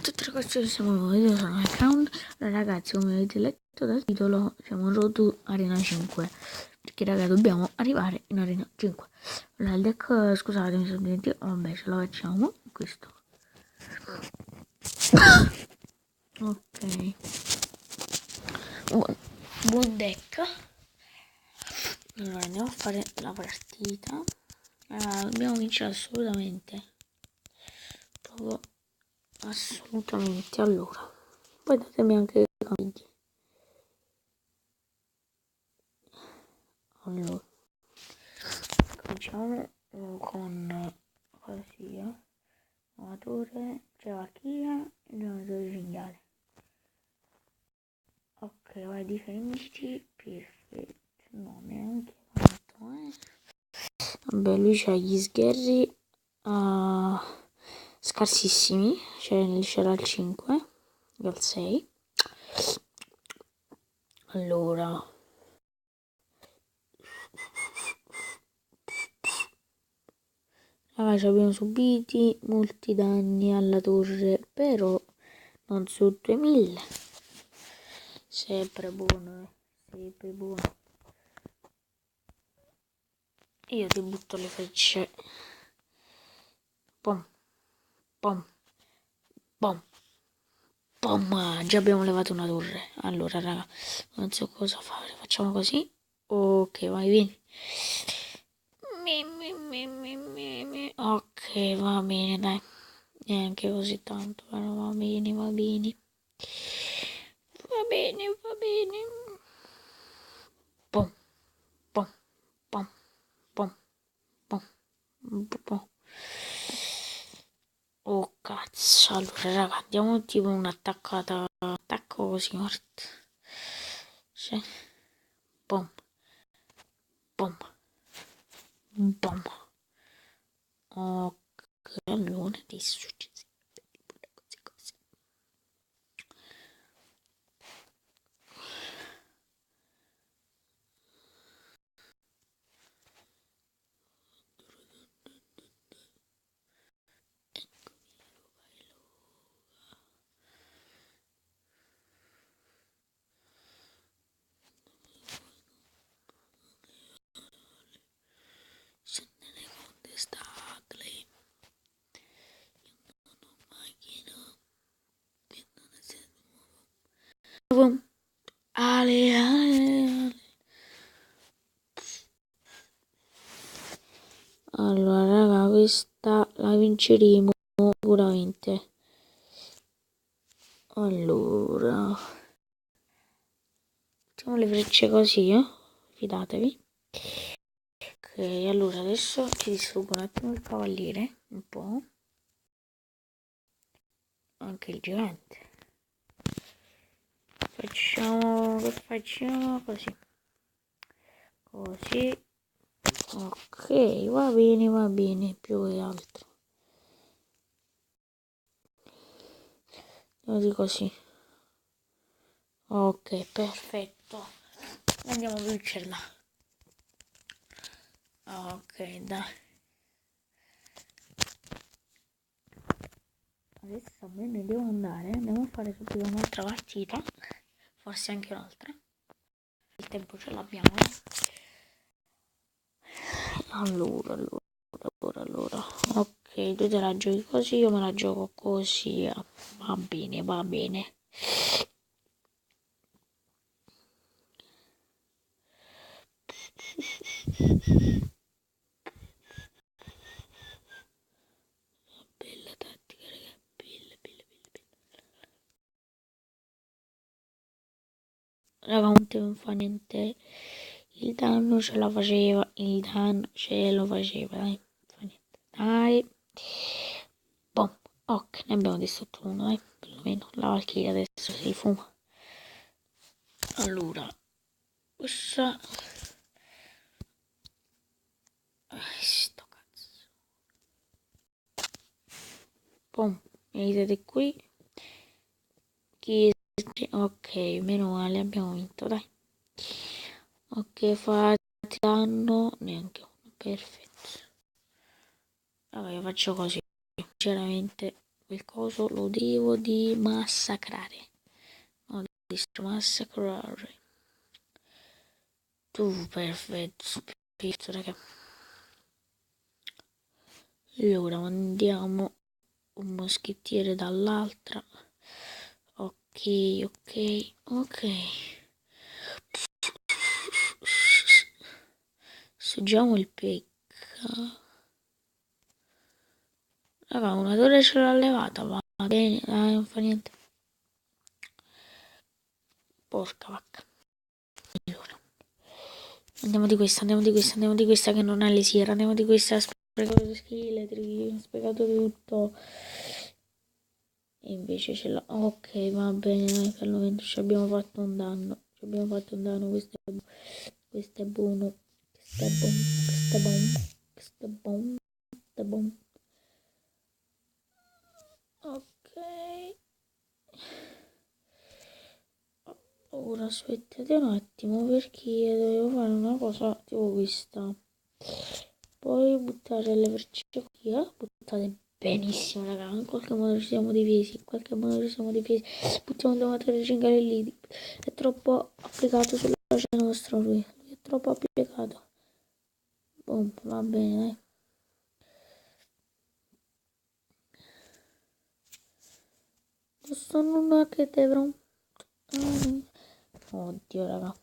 tutte ragazzi, siamo noi, io sono Account. Allora ragazzi, come avete letto dal titolo, siamo in Road to Arena 5, perché raga dobbiamo arrivare in Arena 5. Allora il deck, scusate mi sono dimenticato, vabbè ce lo facciamo, questo. Ok, buon deck. Allora andiamo a fare la partita. Dobbiamo vincere assolutamente, proprio assolutamente. Allora poi datemi anche i commenti. Allora cominciamo con così, nuovatore, cevachia e nuovatore cinghiale. Ok, vai difenditi, perfetto, no neanche tanto, Vabbè, lui c'ha gli sgherri scarsissimi, cioè c'era il 5 e il 6. Allora ci abbiamo subiti molti danni alla torre, però non su 2000. Sempre buono, sempre buono. Io ti butto le frecce. Pom, pom, pom, pom. Già abbiamo levato una torre. Allora, raga, non so cosa fare. Facciamo così. Ok, vai, vieni. Ok, va bene, dai. Neanche così tanto, però va bene, va bene. Va bene, va bene. Pom, pom, pom, pom, pom, pom. Oh cazzo, allora raga, andiamo tipo un'attaccata, attacco così morto. Sì. Pom, pom, pom. Ok, allora adesso ci si vede così. Se nelle contestate io non ho macchina che non è nuovo. Ale. Allora raga, questa la vinceremo sicuramente. Allora mettiamo le frecce così, fidatevi. Ok, allora adesso ci distruggo un attimo il cavaliere, un po', anche il gigante. Facciamo così, ok, va bene, più che altro. Lo dico così. Ok, perfetto. Andiamo a vincerla. Ok, dai. Adesso a me ne devo andare. Andiamo a fare subito un'altra partita. Forse anche un'altra. Il tempo ce l'abbiamo. Allora. Ok, tu te la giochi così, io me la gioco così. Va bene. Bella tattica, raga. Bella. Raga, non fa niente. Il danno ce lo faceva, dai. Fa niente. Dai. Boom. Ok, ne abbiamo distrutto uno, dai. Perlomeno la Valchiria adesso si fuma. Allora, questa... sto cazzo. Boom. Vedete qui. Ok, meno male, abbiamo vinto, dai. Ok, fate danno, neanche uno, perfetto. Vabbè, io faccio così. Sinceramente, quel coso lo devo di massacrare. No, massacrare. Tu, perfetto, raga. Allora, mandiamo un moschettiere dall'altra. Ok, ok, ok. Assaggiamo il pecca. Raga, una torre ce l'ha levata, va bene, dai, non fa niente. Porca vacca. Allora. Andiamo di questa, che non ha le sierre, andiamo di questa, sprecato di scheletri, sprecato tutto. E invece ce l'ha. Ok, va bene, dai, perlomeno ci abbiamo fatto un danno. Questo è buono. Questo è buono. Questo è buono. Questo è buono. Questo è buono. Ok. Ora aspettate un attimo perché dovevo fare una cosa tipo questa. Poi buttare le freccine qui, buttate benissimo raga, in qualche modo ci siamo difesi, buttiamo due materie cingare lì, è troppo applicato sulla scena nostra lui è troppo applicato. Boom, va bene dai. Questo non è che dovrò... Oddio raga.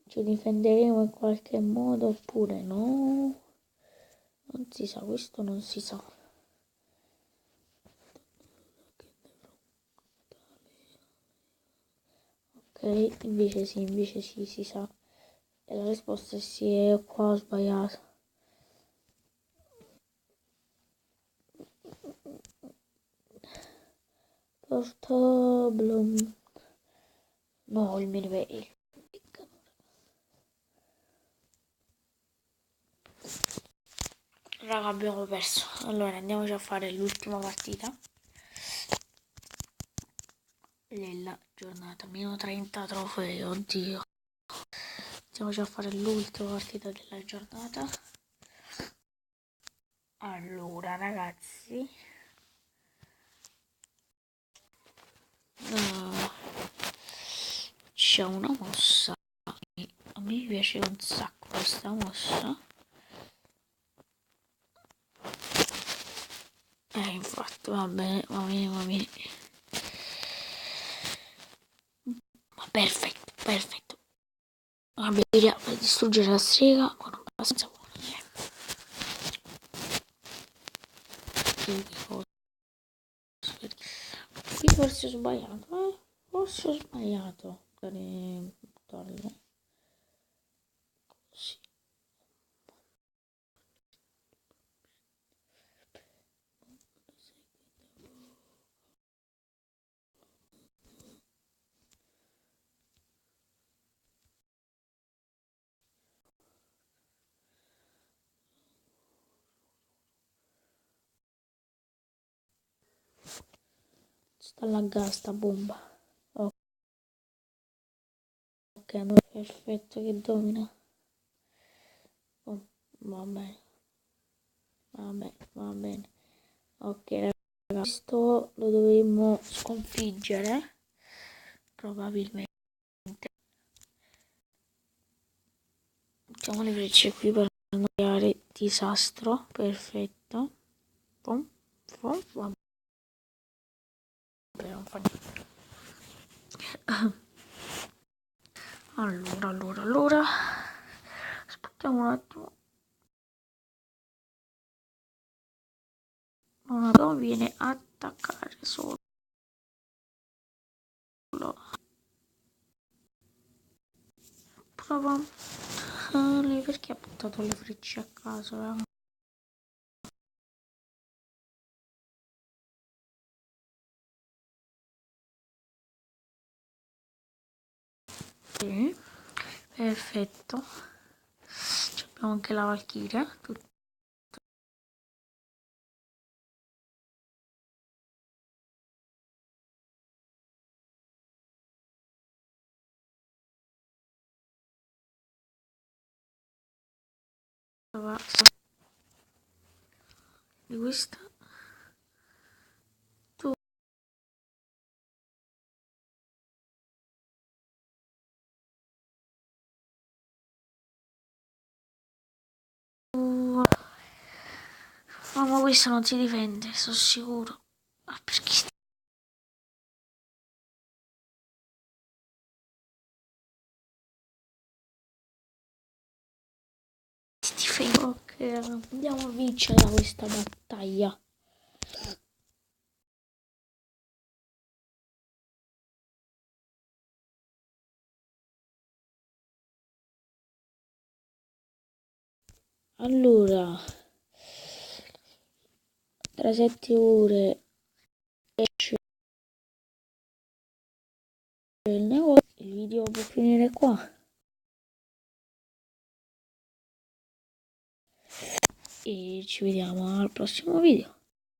Ci difenderemo in qualche modo oppure no? Non si sa, questo non si sa. Ok, invece sì, si sa. E la risposta è sì, e qua ho sbagliato. Portable. No, il minimail. Raga, abbiamo perso. Allora, andiamoci a fare l'ultima partita della giornata. Meno 30 trofei, oddio. Andiamoci a fare l'ultima partita della giornata. Allora, ragazzi. C'è una mossa. A me piace un sacco questa mossa. Infatti, va bene. Perfetto. Abilità per distruggere la strega con abbastanza buona. Qui forse ho sbagliato, Forse ho sbagliato. Buttarlo. Sì. Sta laggando sta bomba. Ok, perfetto che domina. Oh, va bene. Ok, ragazzi, questo lo dovremmo sconfiggere. Probabilmente. Mettiamo le frecce qui per non creare disastro. Perfetto. Pom, pom, va bene, non fa niente. Allora. Aspettiamo un attimo. Non viene a attaccare solo. Prova. Lei perché ha buttato le frecce a caso? Sì, perfetto. Abbiamo anche la Valchiria. Di questa Ma questo non si difende, sono sicuro. Ah, perché ti difendi? Ok, andiamo a vincere questa battaglia. Allora, tra 7 ore esce il negozio, il video può finire qua. E ci vediamo al prossimo video.